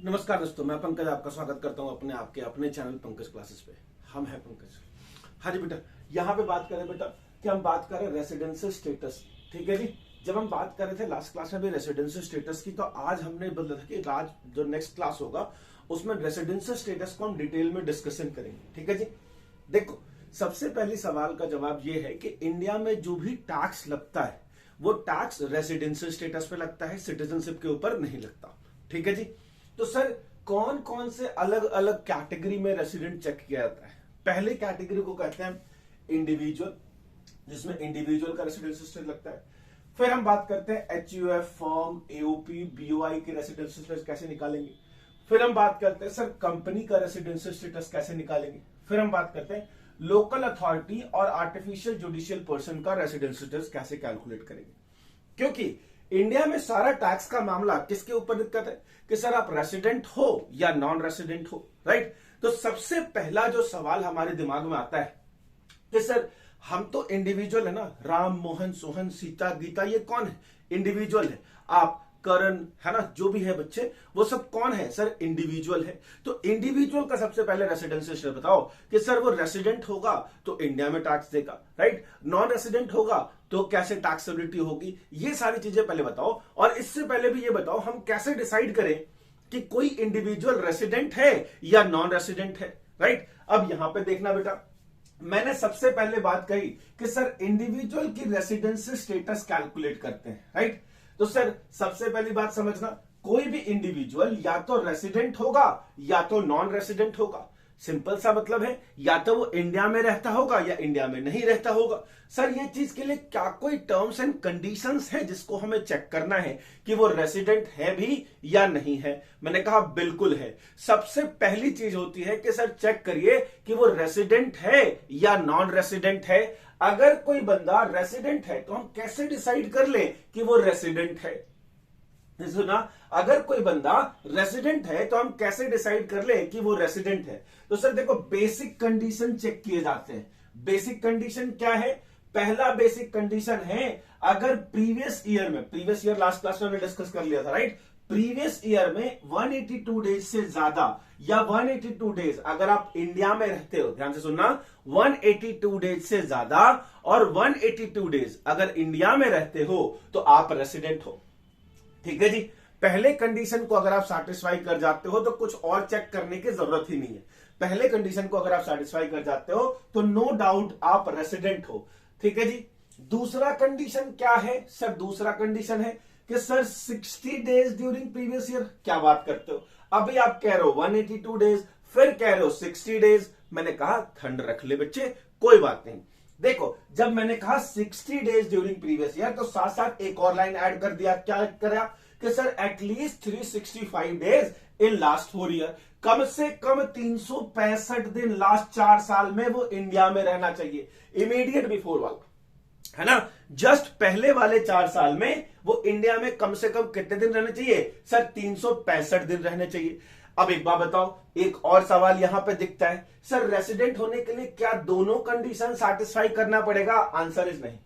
नमस्कार दोस्तों, मैं पंकज आपका स्वागत करता हूं अपने चैनल पंकज क्लासेस पे। हम हैं पंकज। हाँ जी बेटा, यहाँ पे बात करें बेटा कि हम बात करें रेसिडेंशियल स्टेटस। ठीक है जी। जब हम बात कर रहे थे लास्ट क्लास में भी रेसिडेंशियल स्टेटस की, तो आज हमने बोला था कि आज जो नेक्स्ट क्लास होगा उसमें रेसिडेंशियल स्टेटस को हम डिटेल में डिस्कशन करेंगे। ठीक है जी। देखो, सबसे पहले सवाल का जवाब ये है कि इंडिया में जो भी टैक्स लगता है वो टैक्स रेसिडेंशियल स्टेटस पे लगता है, सिटीजनशिप के ऊपर नहीं लगता। ठीक है जी। तो सर कौन कौन से अलग अलग कैटेगरी में रेसिडेंट चेक किया जाता है? पहले कैटेगरी को कहते हैं इंडिविजुअल, जिसमें इंडिविजुअल का रेसिडेंशियल स्टेटस लगता है। फिर हम बात करते हैं एचयूएफ, फर्म, एओपी, बीओआई के रेसिडेंशियल स्टेटस कैसे निकालेंगे। फिर हम बात करते हैं सर कंपनी का रेसिडेंशियल स्टेटस कैसे निकालेंगे। फिर हम बात करते हैं लोकल अथॉरिटी और आर्टिफिशियल जुडिशियल पर्सन का रेसिडेंशियल स्टेटस कैसे कैलकुलेट करेंगे। क्योंकि इंडिया में सारा टैक्स का मामला किसके ऊपर दिक्कत है कि सर आप रेसिडेंट हो या नॉन रेसिडेंट हो, राइट। तो सबसे पहला जो सवाल हमारे दिमाग में आता है कि सर हम तो इंडिविजुअल है ना, राम, मोहन, सोहन, सीता, गीता, ये कौन है? इंडिविजुअल है। आप, करण, है ना, जो भी है बच्चे, वो सब कौन है? सर इंडिविजुअल है। तो इंडिविजुअल का सबसे पहले रेसिडेंशियल स्टेटस बताओ कि सर वो रेसिडेंट होगा तो इंडिया में टैक्स देगा, राइट। नॉन रेसिडेंट होगा तो कैसे टैक्सेबिलिटी होगी, ये सारी चीजें पहले बताओ। और इससे पहले भी ये बताओ हम कैसे डिसाइड करें कि कोई इंडिविजुअल रेसिडेंट है या नॉन रेसिडेंट है, राइट। अब यहां पे देखना बेटा, मैंने सबसे पहले बात कही कि सर इंडिविजुअल की रेसिडेंशियल स्टेटस कैलकुलेट करते हैं, राइट। तो सर सबसे पहली बात समझना, कोई भी इंडिविजुअल या तो रेसिडेंट होगा या तो नॉन रेसिडेंट होगा। सिंपल सा मतलब है, या तो वो इंडिया में रहता होगा या इंडिया में नहीं रहता होगा। सर ये चीज के लिए क्या कोई टर्म्स एंड कंडीशंस है जिसको हमें चेक करना है कि वो रेसिडेंट है भी या नहीं है? मैंने कहा बिल्कुल है। सबसे पहली चीज होती है कि सर चेक करिए कि वो रेसिडेंट है या नॉन रेसिडेंट है। अगर कोई बंदा रेसिडेंट है तो हम कैसे डिसाइड कर ले कि वो रेसिडेंट है? सुना, अगर कोई बंदा रेसिडेंट है तो हम कैसे डिसाइड कर ले कि वो रेसिडेंट है? तो सर देखो, बेसिक कंडीशन चेक किए जाते हैं। बेसिक कंडीशन क्या है? पहला बेसिक कंडीशन है, अगर प्रीवियस ईयर लास्ट क्लास में हमने डिस्कस कर लिया था, राइट। प्रीवियस ईयर में 182 डेज से ज्यादा या 182 डेज अगर आप इंडिया में रहते हो, ध्यान से सुनना, 182 डेज से ज्यादा और 182 डेज अगर इंडिया में रहते हो तो आप रेसिडेंट हो। ठीक है जी। पहले कंडीशन को अगर आप सैटिस्फाई कर जाते हो तो कुछ और चेक करने की जरूरत ही नहीं है। पहले कंडीशन को अगर आप सैटिस्फाई कर जाते हो तो नो डाउट आप रेसिडेंट हो। ठीक है जी। दूसरा कंडीशन क्या है? सर दूसरा कंडीशन है कि sir 60 days during previous year. क्या बात करते हो? अभी आप कह रहे हो 182 डेज, फिर कह रहे हो 60 डेज। मैंने कहा ठंड रख ले बच्चे, कोई बात नहीं। देखो, जब मैंने कहा 60 डेज ड्यूरिंग प्रीवियस ईयर तो साथ साथ एक और लाइन ऐड कर दिया। क्या करा कि sir at least 365 days in last 4 year, कम से कम 365 दिन लास्ट 4 साल में वो इंडिया में रहना चाहिए। इमीडिएट बिफोर वाला, है ना, जस्ट पहले वाले 4 साल में वो इंडिया में कम से कम कितने दिन रहने चाहिए? सर 365 दिन रहने चाहिए। अब एक बात बताओ, एक और सवाल यहां पे दिखता है, सर रेसिडेंट होने के लिए क्या दोनों कंडीशन सैटिस्फाई करना पड़ेगा? आंसर इज नहीं।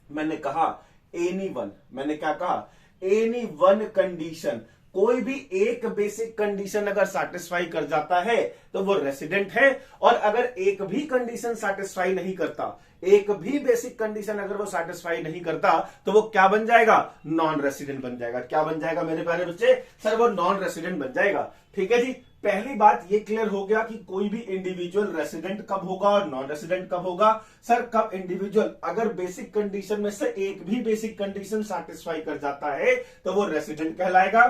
मैंने कहा एनी वन, मैंने क्या कहा? एनी वन कंडीशन, कोई भी एक बेसिक कंडीशन अगर सैटिस्फाई कर जाता है तो वो रेसिडेंट है। और अगर एक भी कंडीशन सैटिस्फाई नहीं करता, एक भी बेसिक कंडीशन अगर वो सैटिस्फाई नहीं करता तो वो क्या बन जाएगा? नॉन रेसिडेंट बन जाएगा। क्या बन जाएगा मेरे प्यारे बच्चे? सर वो नॉन रेसिडेंट बन जाएगा। ठीक है जी। पहली बात ये क्लियर हो गया कि कोई भी इंडिविजुअल रेसिडेंट कब होगा और नॉन रेसिडेंट कब होगा। सर कब इंडिविजुअल अगर बेसिक कंडीशन में से एक भी बेसिक कंडीशन सैटिस्फाई कर जाता है तो वो रेसिडेंट कहलाएगा।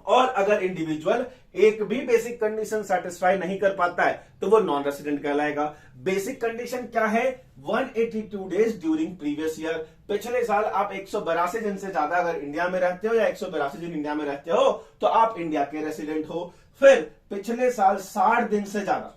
और अगर इंडिविजुअल एक भी बेसिक कंडीशन सेटिस्फाई नहीं कर पाता है तो वो नॉन रेसिडेंट कहलाएगा। बेसिक कंडीशन क्या है? 182 डेज ड्यूरिंग प्रीवियस ईयर। पिछले साल आप 182 दिन से ज्यादा अगर इंडिया में रहते हो या 182 दिन इंडिया में रहते हो तो आप इंडिया के रेसिडेंट हो। फिर पिछले साल 60 दिन से ज्यादा,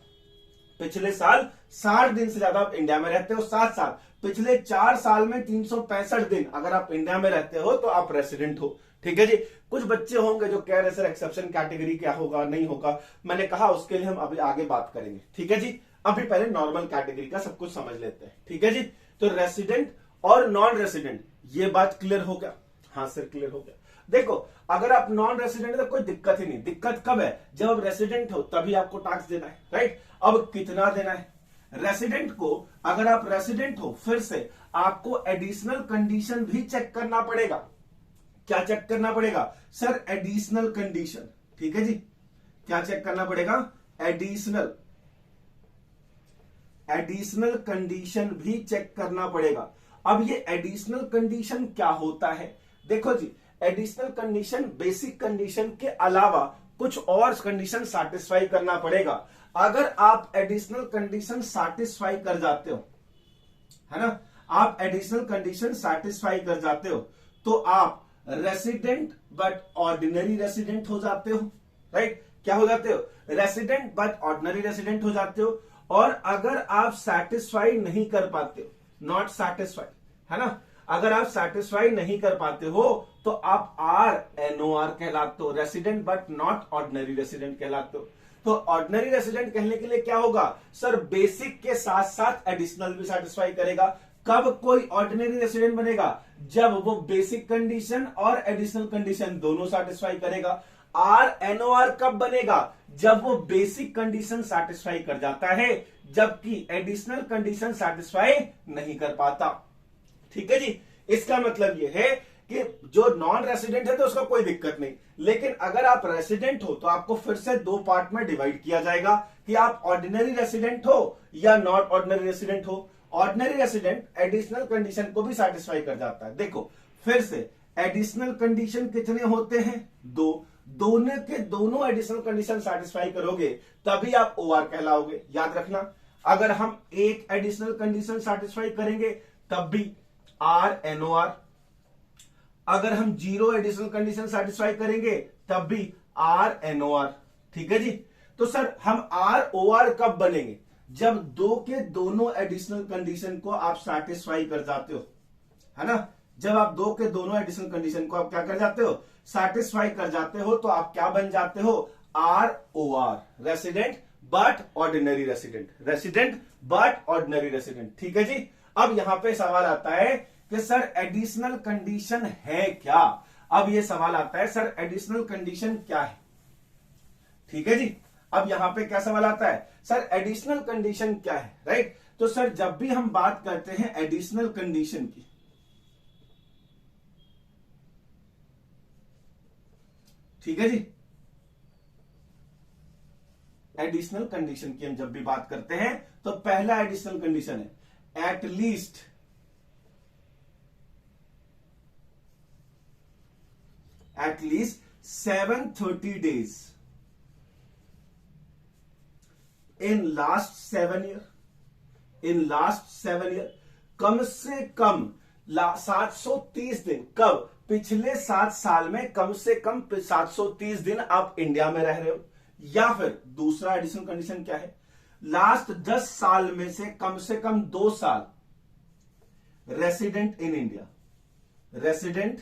पिछले साल 60 दिन से ज्यादा आप इंडिया में रहते हो, साथ साथ पिछले 4 साल में 365 दिन अगर आप इंडिया में रहते हो तो आप रेसिडेंट हो। ठीक है जी। कुछ बच्चे होंगे जो कह रहे सर एक्सेप्शन कैटेगरी क्या होगा, नहीं होगा। मैंने कहा उसके लिए हम अभी आगे बात करेंगे। ठीक है जी। अभी पहले नॉर्मल कैटेगरी का सब कुछ समझ लेते हैं। ठीक है जी। तो रेसिडेंट और नॉन रेसिडेंट, ये बात क्लियर हो गया? हाँ सर क्लियर हो गया। देखो अगर आप नॉन रेसिडेंट तो कोई दिक्कत ही नहीं। दिक्कत कब है, जब आप रेसिडेंट हो तभी आपको टैक्स देना है, राइट। अब कितना देना है रेसिडेंट को, अगर आप रेसिडेंट हो फिर से आपको एडिशनल कंडीशन भी चेक करना पड़ेगा। क्या चेक करना पड़ेगा सर, एडिशनल कंडीशन, ठीक है जी। क्या चेक करना पड़ेगा, एडिशनल कंडीशन भी चेक करना पड़ेगा। अब ये एडिशनल कंडीशन क्या होता है, देखो जी, एडिशनल कंडीशन बेसिक कंडीशन के अलावा कुछ और कंडीशन सैटिस्फाई करना पड़ेगा। अगर आप एडिशनल कंडीशन सैटिस्फाई कर जाते हो, है ना, आप एडिशनल कंडीशन सैटिस्फाई कर जाते हो तो आप रेसिडेंट बट ऑर्डिनरी रेसिडेंट हो जाते हो, राइट। क्या हो जाते हो, रेसिडेंट बट ऑर्डिनरी रेसिडेंट हो जाते हो। और अगर आप सेटिस्फाई नहीं कर पाते हो, नॉट सेटिस्फाइड, है ना, अगर आप सेटिस्फाई नहीं कर पाते हो तो आप RNOR कहलाते हो, resident but not ordinary resident कहलाते हो। तो ऑर्डिनरी रेसिडेंट कहने के लिए क्या होगा सर, बेसिक के साथ साथ एडिशनल भी सेटिस्फाई करेगा। कब कोई ऑर्डिनरी रेसिडेंट बनेगा, जब वो बेसिक कंडीशन और एडिशनल कंडीशन दोनों सेटिस्फाई करेगा। RNOR कब बनेगा, जब वो बेसिक कंडीशन सेटिस्फाई कर जाता है जबकि एडिशनल कंडीशन सेटिस्फाई नहीं कर पाता, ठीक है जी। इसका मतलब ये है कि जो नॉन रेसिडेंट है तो उसका कोई दिक्कत नहीं, लेकिन अगर आप रेसिडेंट हो तो आपको फिर से दो पार्ट में डिवाइड किया जाएगा कि आप ऑर्डिनरी रेसिडेंट हो या नॉट ऑर्डिनरी रेसिडेंट हो। ऑर्डिनरी रेसिडेंट एडिशनल कंडीशन को भी सेटिस्फाई कर जाता है। देखो फिर से एडिशनल कंडीशन कितने होते हैं, दो, दोनों के दोनों एडिशनल कंडीशन सेटिस्फाई करोगे तभी आप OR कहलाओगे, याद रखना। अगर हम एक एडिशनल कंडीशन सेटिस्फाई करेंगे तब भी RNOR, अगर हम 0 एडिशनल कंडीशन सेटिस्फाई करेंगे तब भी RNOR, ठीक है जी। तो सर हम ROR कब बनेंगे, जब दो के दोनों एडिशनल कंडीशन को आप सेटिस्फाई कर जाते हो, है ना। जब आप दो के दोनों एडिशनल कंडीशन को आप क्या कर जाते हो, सेटिस्फाई कर जाते हो, तो आप क्या बन जाते हो, ROR, resident but ordinary resident, resident but ordinary resident, ठीक है जी। अब यहां पे सवाल आता है कि सर एडिशनल कंडीशन है क्या। अब ये सवाल आता है सर एडिशनल कंडीशन क्या है, ठीक है जी। अब यहां पे क्या सवाल आता है, सर एडिशनल कंडीशन क्या है, राइट। तो सर जब भी हम बात करते हैं एडिशनल कंडीशन की, ठीक है जी, एडिशनल कंडीशन की हम जब भी बात करते हैं तो पहला एडिशनल कंडीशन है at least 730 days in last 7 year, कम से कम 730 दिन, कब, पिछले 7 साल में कम से कम 730 दिन आप इंडिया में रह रहे हो। या फिर दूसरा एडिशनल कंडीशन क्या है, लास्ट 10 साल में से कम 2 साल resident in India, resident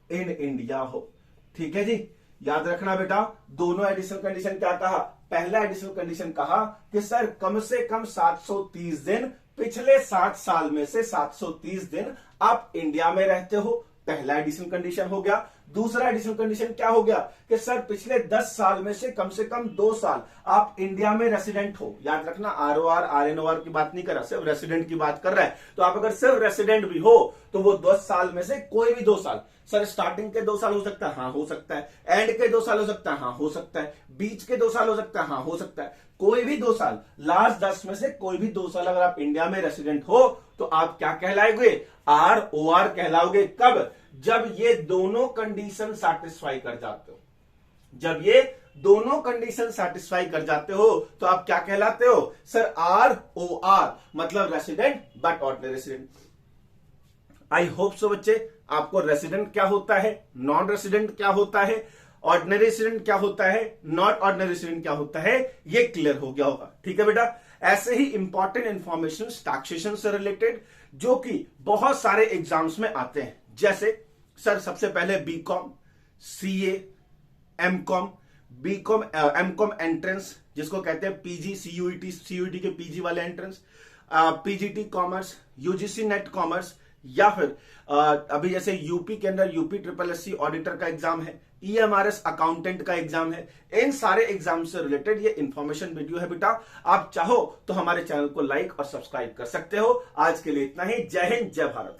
in India हो, ठीक है जी। याद रखना बेटा, दोनों एडिशनल कंडीशन क्या कहा, पहला एडिशनल कंडीशन कहा कि सर कम से कम 730 दिन, पिछले 7 साल में से 730 दिन आप इंडिया में रहते हो, पहला एडिशनल कंडीशन हो गया। दूसरा एडिशनल कंडीशन क्या हो गया कि सर पिछले 10 साल में से कम 2 साल आप इंडिया में रेसिडेंट हो। याद रखना, ROR RNOR की बात नहीं कर रहा, सिर्फ रेसिडेंट की बात कर रहा है। तो आप अगर सिर्फ रेसिडेंट भी हो तो वो 10 साल में से कोई भी 2 साल, सर स्टार्टिंग के 2 साल हो सकता है, हाँ हो सकता है, एंड के 2 साल हो सकता है, हाँ हो सकता है, बीच के 2 साल हो सकता है, हाँ हो सकता है, कोई भी 2 साल, लास्ट 10 में से कोई भी 2 साल अगर आप इंडिया में रेसिडेंट हो तो आप क्या कहलाओगे, ROR कहलाओगे। कब, जब ये दोनों कंडीशन सैटिस्फाई कर जाते हो, जब ये दोनों कंडीशन सैटिस्फाई कर जाते हो तो आप क्या कहलाते हो, सर ROR, मतलब resident but ordinary resident. I hope so बच्चे आपको रेसिडेंट क्या होता है, नॉन रेसिडेंट क्या होता है, ऑर्डिनरी रेसिडेंट क्या होता है, नॉट ऑर्डिनरी रेसिडेंट क्या होता है, ये क्लियर हो गया होगा, ठीक है बेटा। ऐसे ही इंपॉर्टेंट इंफॉर्मेशन टैक्सेशन से रिलेटेड जो कि बहुत सारे एग्जाम्स में आते हैं, जैसे सर सबसे पहले BCom, CA, MCom, BCom MCom entrance जिसको कहते हैं PG CUET के PG वाले entrance, PGT commerce, UGC NET commerce, या फिर अभी जैसे यूपी के अंदर यूपी ट्रिपल एससी ऑडिटर का एग्जाम है, ईएमआरएस अकाउंटेंट का एग्जाम है, इन सारे एग्जाम से रिलेटेड ये इंफॉर्मेशन वीडियो है बेटा। आप चाहो तो हमारे चैनल को लाइक और सब्सक्राइब कर सकते हो। आज के लिए इतना ही। जय हिंद, जय भारत।